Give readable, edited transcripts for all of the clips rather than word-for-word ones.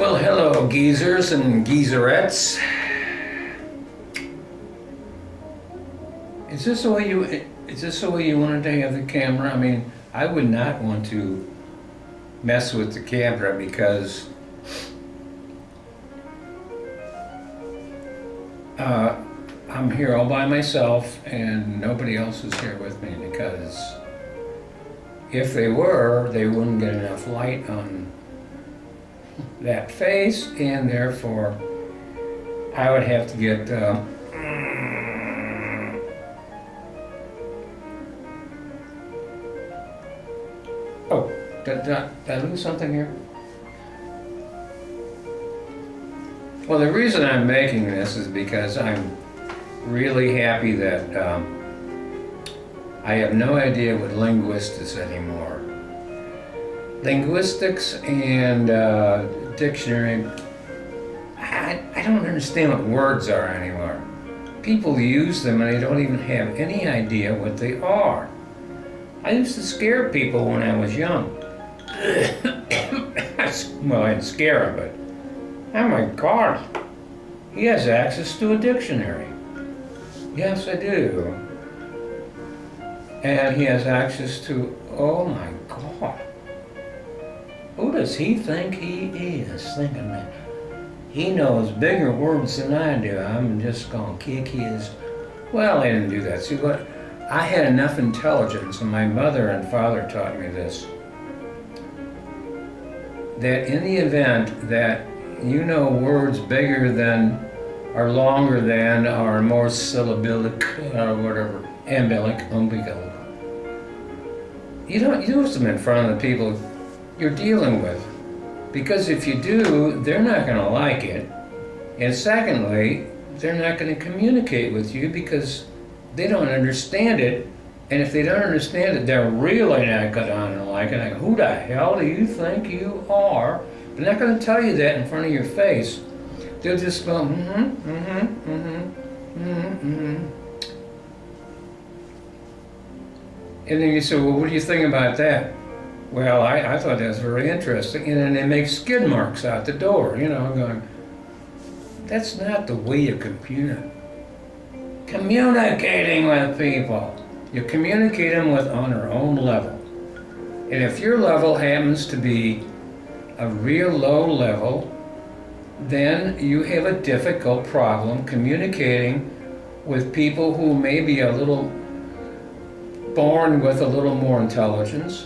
Well, hello, geezers and geezerettes. Is this the way you wanted to have the camera? I mean, I would not want to mess with the camera because I'm here all by myself and nobody else is here with me, because if they were, they wouldn't get enough light on that face, and therefore I would have to get oh, did I lose something here? Well, the reason I'm making this is because I'm really happy that I have no idea what linguistics is anymore. Linguistics and dictionary, I don't understand what words are anymore. People use them and they don't even have any idea what they are. I used to scare people when I was young. Well, I didn't scare them, but oh my God, he has access to a dictionary. Yes, I do. And he has access to, oh my God. Who does he think he is? Thinking that he knows bigger words than I do. I'm just gonna kick his. Well, I didn't do that. See what? I had enough intelligence, and my mother and father taught me this, that in the event that you know words bigger than, or longer than, or more syllabic, or whatever, umbilical, you don't use them in front of the people you're dealing with, because if you do, they're not going to like it, and secondly, they're not going to communicate with you because they don't understand it, and if they don't understand it, they're really not going to like it. Like, who the hell do you think you are? They're not going to tell you that in front of your face. They'll just go, And then you say, well, what do you think about that? Well, I thought that was very interesting. And then they make skid marks out the door, you know, going, that's not the way you communicating with people. You communicate them with on their own level. And if your level happens to be a real low level, then you have a difficult problem communicating with people who may be born with a little more intelligence,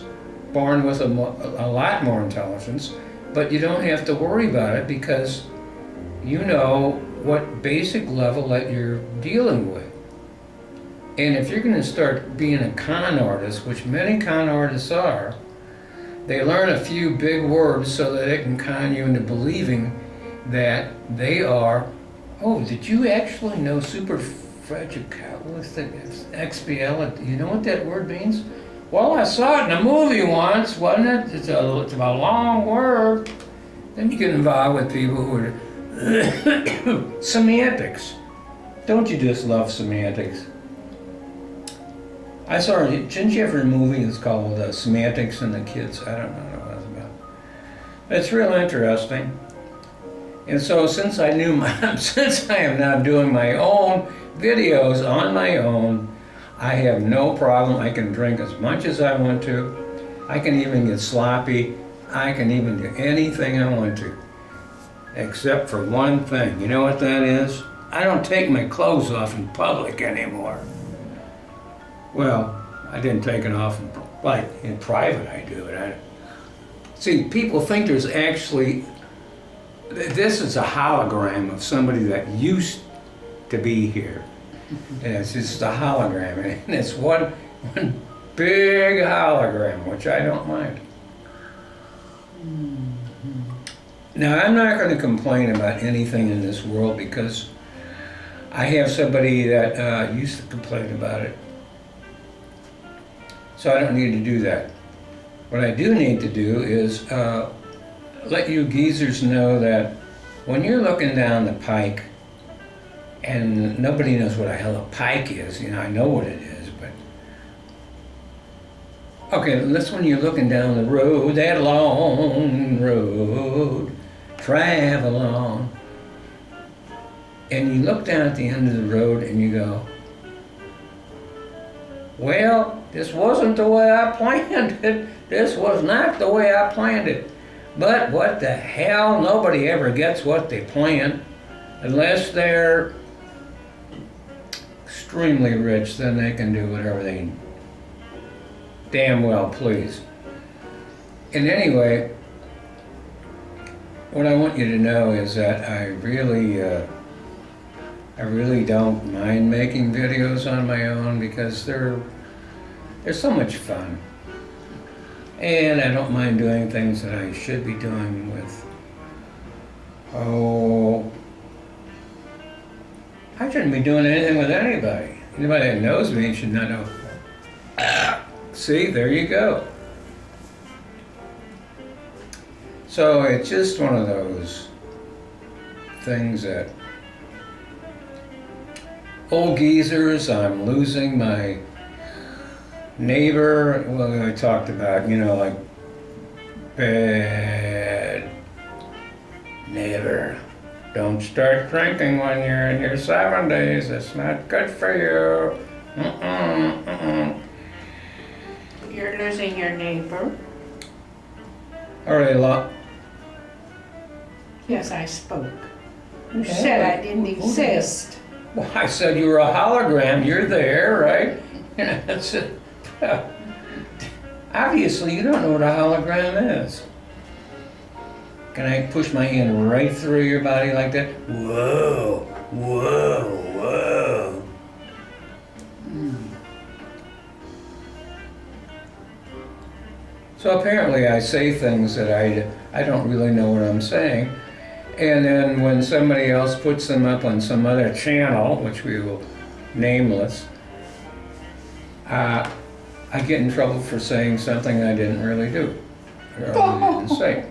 born with a lot more intelligence, but you don't have to worry about it because you know what basic level that you're dealing with. And if you're going to start being a con artist, which many con artists are, they learn a few big words so that they can con you into believing that they are, oh, did you actually know superfragilistic, you know what that word means? Well, I saw it in a movie once, wasn't it? It's a long word. Then you get involved with people who are semantics. Don't you just love semantics? Didn't you ever a movie that's called Semantics and the Kids? I don't know what it was about. It's real interesting. And so since I am now doing my own videos on my own, I have no problem. I can drink as much as I want to. I can even get sloppy. I can even do anything I want to. Except for one thing. You know what that is? I don't take my clothes off in public anymore. Well, I didn't take it off in private I do it. See, people think there's actually, this is a hologram of somebody that used to be here. And it's just a hologram, and it's one big hologram, which I don't mind. Now, I'm not going to complain about anything in this world because I have somebody that used to complain about it. So I don't need to do that. What I do need to do is let you geezers know that when you're looking down the pike, and nobody knows what the hell a pike is, you know, I know what it is, but okay, that's when you're looking down the road, that long road, travel on. And you look down at the end of the road and you go, well, this wasn't the way I planned it. This was not the way I planned it. But what the hell, nobody ever gets what they plan. Unless they're extremely rich, then they can do whatever they damn well please. And anyway, what I want you to know is that I really don't mind making videos on my own because they're so much fun. And I don't mind doing things that I should be doing with, I shouldn't be doing anything with anybody. Anybody that knows me should not know. See, there you go. So it's just one of those things that old geezers, I'm losing my neighbor. Well, I talked about, like bad neighbor. Don't start drinking when you're in your 70s. It's not good for you. You're losing your neighbor. Are they Yes, I spoke. You said I didn't exist. Well, I said you were a hologram. You're there, right? That's it. Obviously, you don't know what a hologram is. Can I push my hand right through your body like that? Whoa, whoa, whoa. So apparently I say things that I don't really know what I'm saying. And then when somebody else puts them up on some other channel, which we will nameless, I get in trouble for saying something I didn't really do, or I didn't say.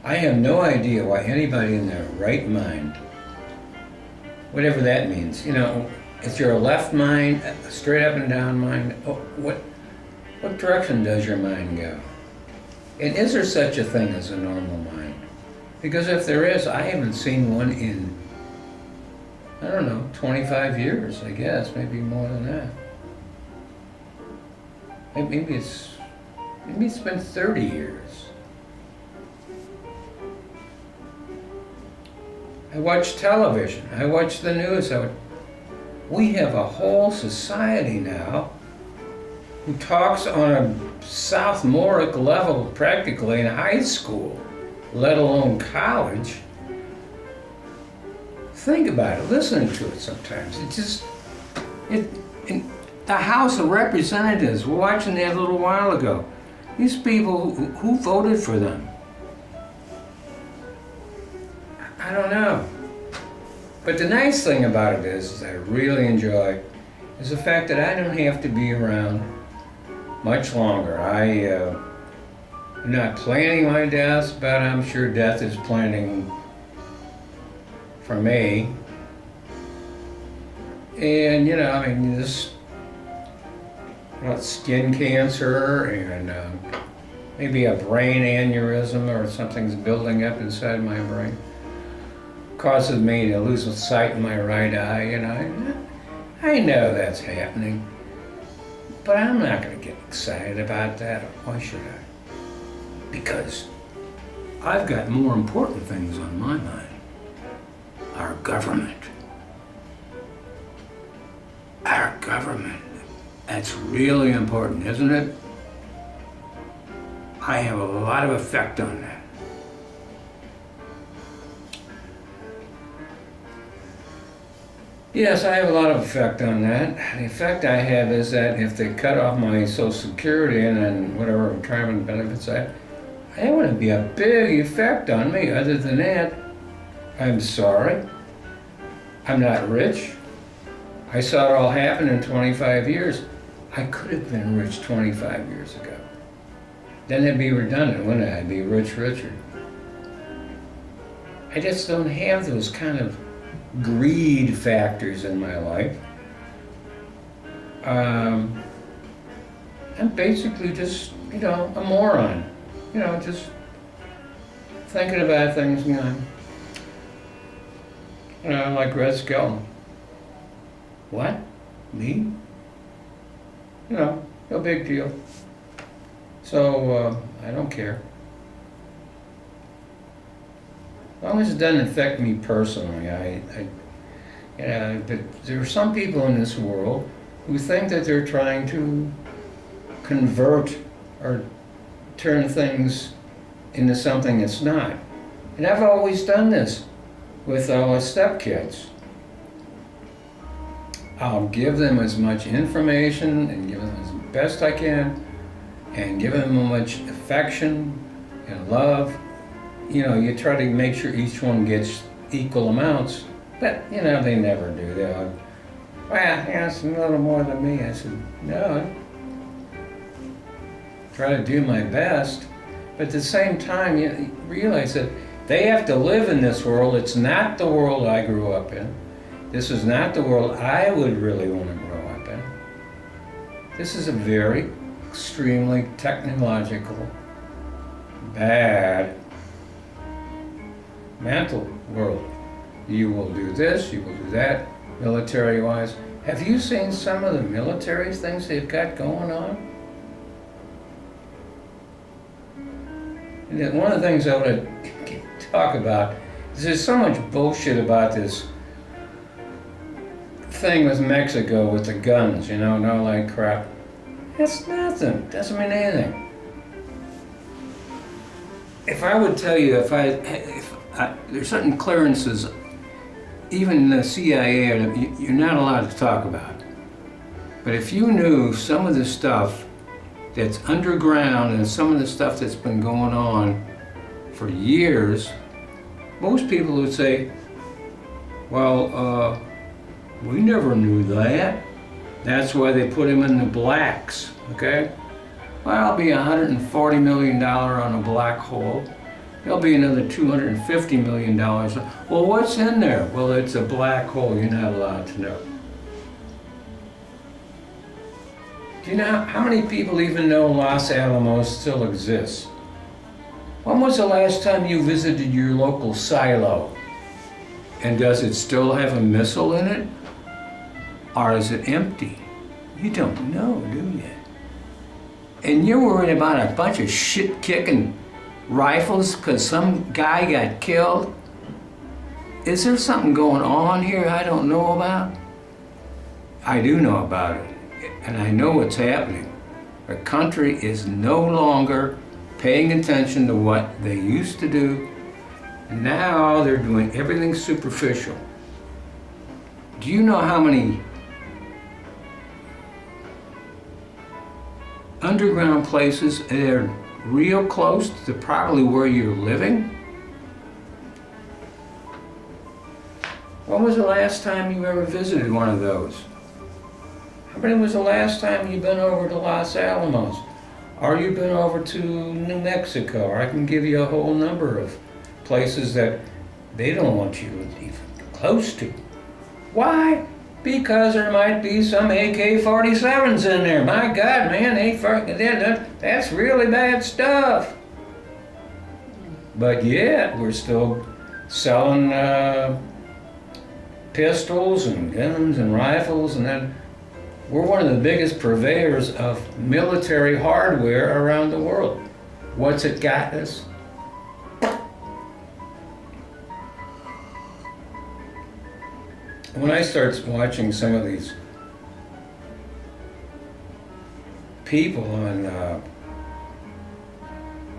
I have no idea why anybody in their right mind, whatever that means, is your left mind, a straight up and down mind? What direction does your mind go? And is there such a thing as a normal mind? Because if there is, I haven't seen one in, 25 years, I guess, maybe more than that. Maybe it's been 30 years. I watch television, I watch the news. We have a whole society now who talks on a sophomoric level practically in high school, let alone college. Think about it, listen to it sometimes. In the House of Representatives, we're watching that a little while ago. These people, who voted for them? I don't know. But the nice thing about it is I really enjoy, is the fact that I don't have to be around much longer. I'm not planning my death, but I'm sure death is planning for me. And this skin cancer and maybe a brain aneurysm or something's building up inside my brain causes me to lose sight in my right eye. I know that's happening, but I'm not going to get excited about that. Why should I? Because I've got more important things on my mind. Our government. Our government. That's really important, isn't it? I have a lot of effect on that. Yes, I have a lot of effect on that. The effect I have is that if they cut off my Social Security and then whatever retirement benefits that wouldn't be a big effect on me. Other than that, I'm sorry. I'm not rich. I saw it all happen in 25 years. I could have been rich 25 years ago. Then it'd be redundant, wouldn't it? I'd be rich, richer. I just don't have those kind of greed factors in my life. I'm basically just, a moron. Just thinking about things, like Red Skull. What? Me? No big deal. So, I don't care. As long as it doesn't affect me personally, but there are some people in this world who think that they're trying to convert or turn things into something it's not. And I've always done this with our stepkids. I'll give them as much information and give them as best I can and give them as much affection and love. You try to make sure each one gets equal amounts, but they never do. They're like, well, it's a little more than me. I said, no, try to do my best, but at the same time, you realize that they have to live in this world. It's not the world I grew up in. This is not the world I would really want to grow up in. This is a very extremely technological, bad mental world. You will do this, you will do that, military-wise. Have you seen some of the military things they've got going on? And one of the things I want to talk about is there's so much bullshit about this thing with Mexico with the guns, and all that crap. That's nothing. Doesn't mean anything. If I would tell you, if there's certain clearances, even in the CIA, you're not allowed to talk about. But if you knew some of the stuff that's underground and some of the stuff that's been going on for years, most people would say, well, we never knew that. That's why they put him in the blacks, okay? Well, I'll be $140 million on a black hole. There'll be another $250 million. Well, what's in there? Well, it's a black hole. You're not allowed to know. Do you know how many people even know Los Alamos still exists? When was the last time you visited your local silo? And does it still have a missile in it? Or is it empty? You don't know, do you? And you're worried about a bunch of shit-kicking rifles because some guy got killed? Is there something going on here I don't know about? I do know about it, and I know what's happening. Our country is no longer paying attention to what they used to do. Now they're doing everything superficial. Do you know how many underground places that are real close to probably where you're living? When was the last time you ever visited one of those? When was the last time you've been over to Los Alamos? Or you've been over to New Mexico? Or I can give you a whole number of places that they don't want you even close to. Why? Because there might be some AK-47s in there. My God, man, that's really bad stuff. But yet, we're still selling pistols and guns and rifles, and then we're one of the biggest purveyors of military hardware around the world. What's it got us? When I start watching some of these people on,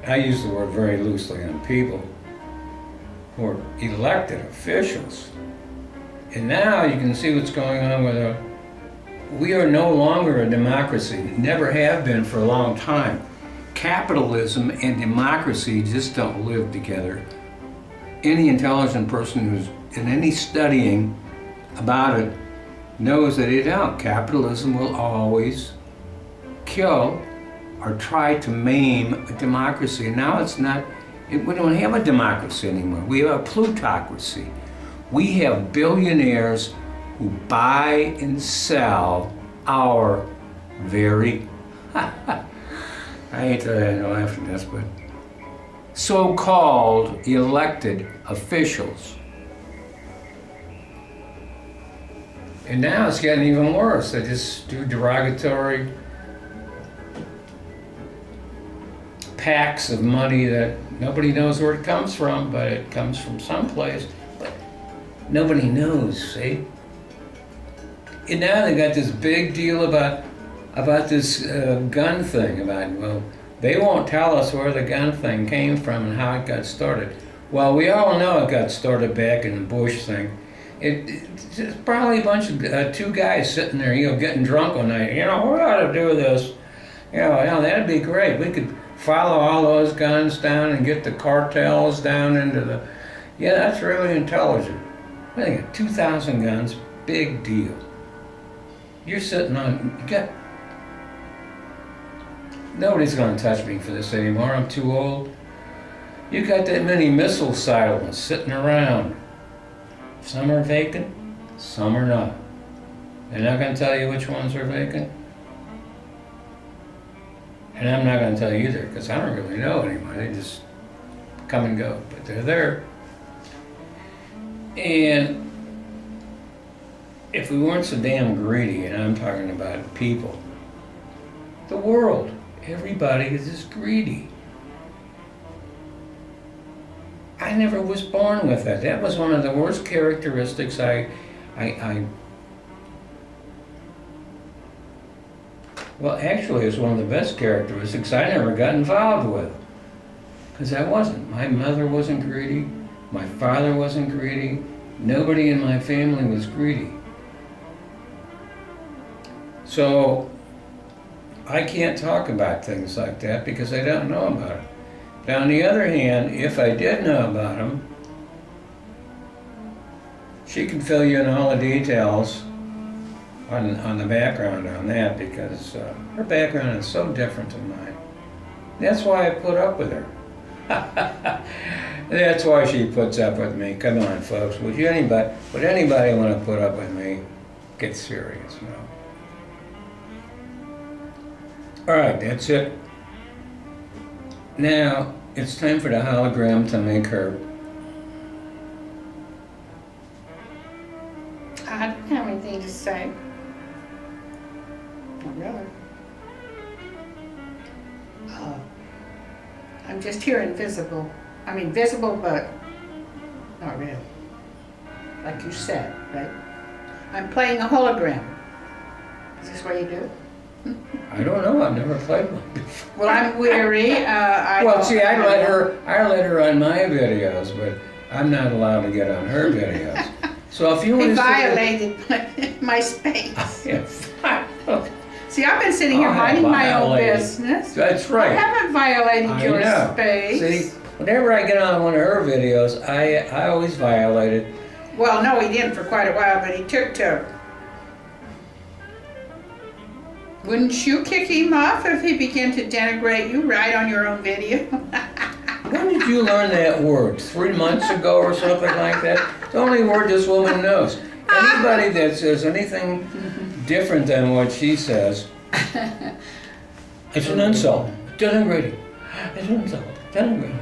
I use the word very loosely on people, who are elected officials, and now you can see what's going on with we are no longer a democracy, never have been for a long time. Capitalism and democracy just don't live together. Any intelligent person who's in any studying about it knows that capitalism will always kill or try to maim a democracy. And now it's not, we don't have a democracy anymore. We have a plutocracy. We have billionaires who buy and sell our very, I hate to laugh at this, but so-called elected officials. And now it's getting even worse. They just do derogatory packs of money that nobody knows where it comes from, but it comes from someplace. But nobody knows, see? And now they got this big deal about this gun thing. Well, they won't tell us where the gun thing came from and how it got started. Well, we all know it got started back in the Bush thing. It's probably a bunch of two guys sitting there, getting drunk one night. We ought to do this. That'd be great. We could follow all those guns down and get the cartels down into the. Yeah, that's really intelligent. I think 2,000 guns, big deal. You're sitting on. Nobody's going to touch me for this anymore. I'm too old. You got that many missile silos sitting around. Some are vacant, some are not. They're not going to tell you which ones are vacant. And I'm not going to tell you either, because I don't really know anymore. They just come and go, but they're there. And if we weren't so damn greedy, and I'm talking about people, the world, everybody is just greedy. I never was born with that. That was one of the worst characteristics well, actually, it's one of the best characteristics I never got involved with. Because I wasn't. My mother wasn't greedy. My father wasn't greedy. Nobody in my family was greedy. So, I can't talk about things like that because I don't know about it. Now, on the other hand, if I did know about them, she can fill you in all the details on the background on that, because her background is so different than mine. That's why I put up with her. That's why she puts up with me. Come on, folks. Would anybody want to put up with me? Get serious, All right, that's it. Now, it's time for the hologram to make her. I don't have anything to say. Not really. I'm just here invisible. I mean, visible, but not really. Like you said, right? I'm playing a hologram. Is this what you do? I don't know. I've never played one before. Well, I'm weary. I let her on my videos, but I'm not allowed to get on her videos. So if you want He to violated my space. Yeah. See, I've been sitting here minding my own business. That's right. I haven't violated your space. See, whenever I get on one of her videos, I always violate it. Well, no, he didn't for quite a while, but he took to. Wouldn't you kick him off if he began to denigrate you right on your own video? When did you learn that word? 3 months ago or something like that? It's the only word this woman knows. Anybody that says anything different than what she says, it's an insult. Denigrating. It's an insult. Denigrating.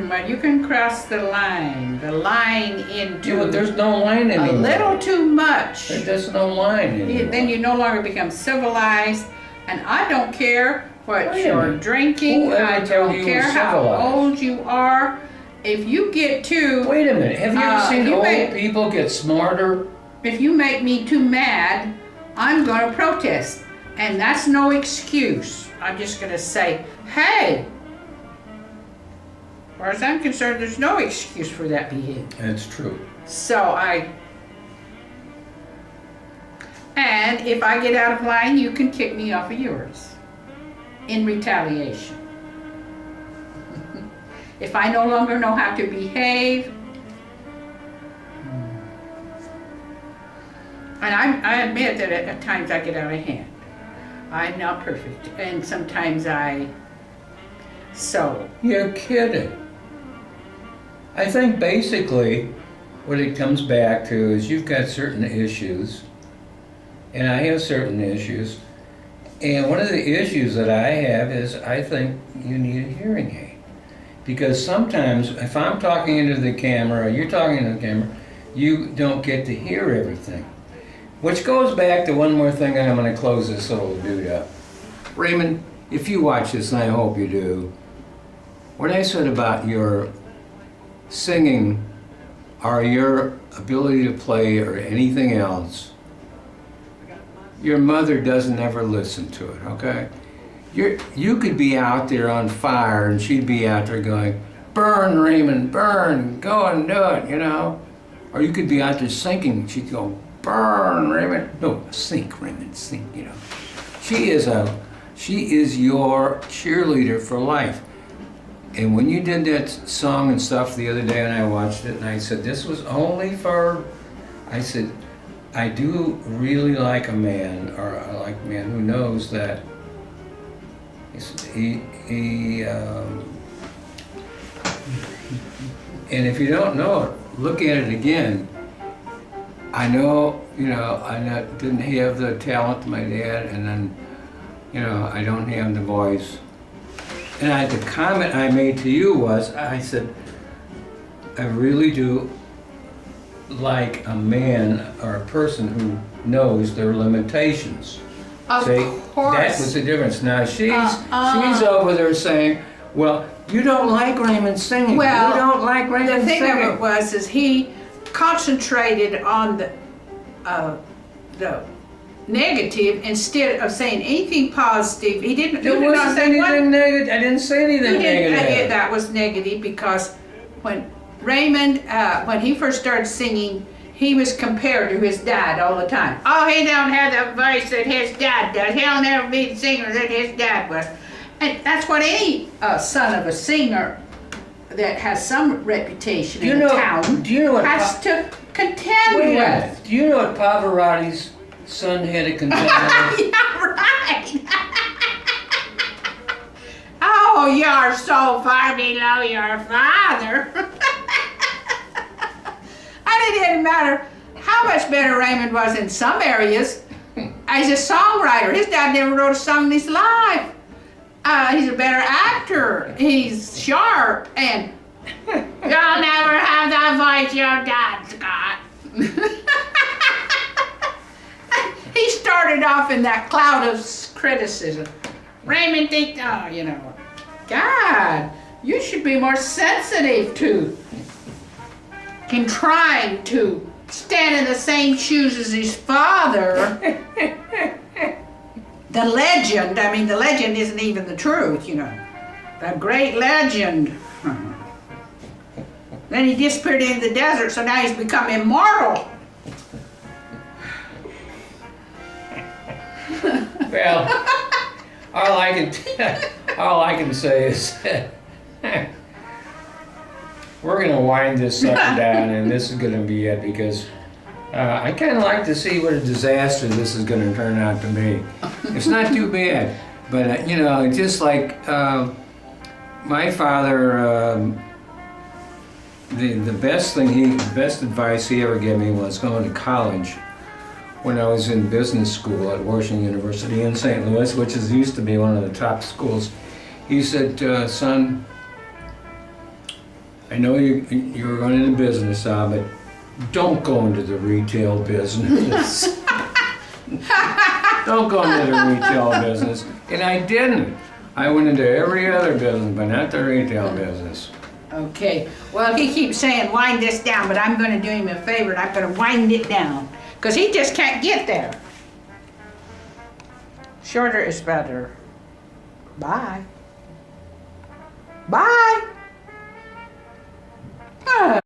But you can cross the line into Yeah, but there's no line anymore. a little too much. There's no line anymore. Then you no longer become civilized, and I don't care what you're drinking. Who ever I told don't you you care were how civilized? old you are. If you get too, Wait a minute. Have you ever seen you old people get smarter? if you make me too mad, I'm going to protest, and that's no excuse. I'm just going to say, hey. As far as I'm concerned, there's no excuse for that behavior. That's true. And if I get out of line, you can kick me off of yours in retaliation. If I no longer know how to behave, and I admit that at times I get out of hand. I'm not perfect, and sometimes You're kidding. I think basically what it comes back to is you've got certain issues, and I have certain issues. And one of the issues that I have is I think you need a hearing aid. Because sometimes if I'm talking into the camera or you're talking into the camera, you don't get to hear everything. Which goes back to one more thing, and I'm going to close this little dude up. Raymond, if you watch this, and I hope you do, what I said about your singing or your ability to play or anything else, your mother doesn't ever listen to it, okay? You could be out there on fire and she'd be out there going, burn, Raymond, burn, go and do it, you know? Or you could be out there sinking, she'd go, burn, Raymond. No, sink, Raymond, sink, you know. She is your cheerleader for life. And when you did that song and stuff the other day and I watched it and I said, this was only for, I said, I do really like a man, or I like a man who knows that and if you don't know it, look at it again. I know, you know, didn't have the talent my dad, and then, you know, I don't have the voice. And the comment I made to you was, I said, I really do like a man or a person who knows their limitations. Of course. That was the difference. Now she's over there saying, well, you don't like Raymond singing. Well, you don't like Raymond singing. The thing of it was, is he concentrated on the negative instead of saying anything positive. He didn't. There wasn't anything negative. I didn't say anything negative. That was negative because when Raymond, when he first started singing, he was compared to his dad all the time. Oh, he don't have the voice that his dad does. He'll never be the singer that his dad was. And that's what any son of a singer that has some reputation in the town has to contend with. Do you know what Pavarotti's son had to contend with? Yeah, right. Oh, you're so far below your father. And it didn't matter how much better Raymond was in some areas as a songwriter. His dad never wrote a song in his life. He's a better actor. He's sharp, and you'll never have that voice your dad's got. He started off in that cloud of criticism. Raymond thinks, oh, you know, God, you should be more sensitive to him trying to stand in the same shoes as his father. The legend, I mean, the legend isn't even the truth, you know. The great legend. Then he disappeared into the desert, so now he's become immortal. Well, all I can say is we're going to wind this sucker down, and this is going to be it, because I kind of like to see what a disaster this is going to turn out to be. It's not too bad, but you know, just like my father, the best advice he ever gave me was going to college when I was in business school at Washington University in St. Louis, which used to be one of the top schools. He said, son, I know you're going into business, but don't go into the retail business. Don't go into the retail business. And I didn't. I went into every other business, but not the retail business. Okay. Well, he keeps saying wind this down, but I'm going to do him a favor and I'm going to wind it down. Because he just can't get there. Shorter is better. Bye. Bye.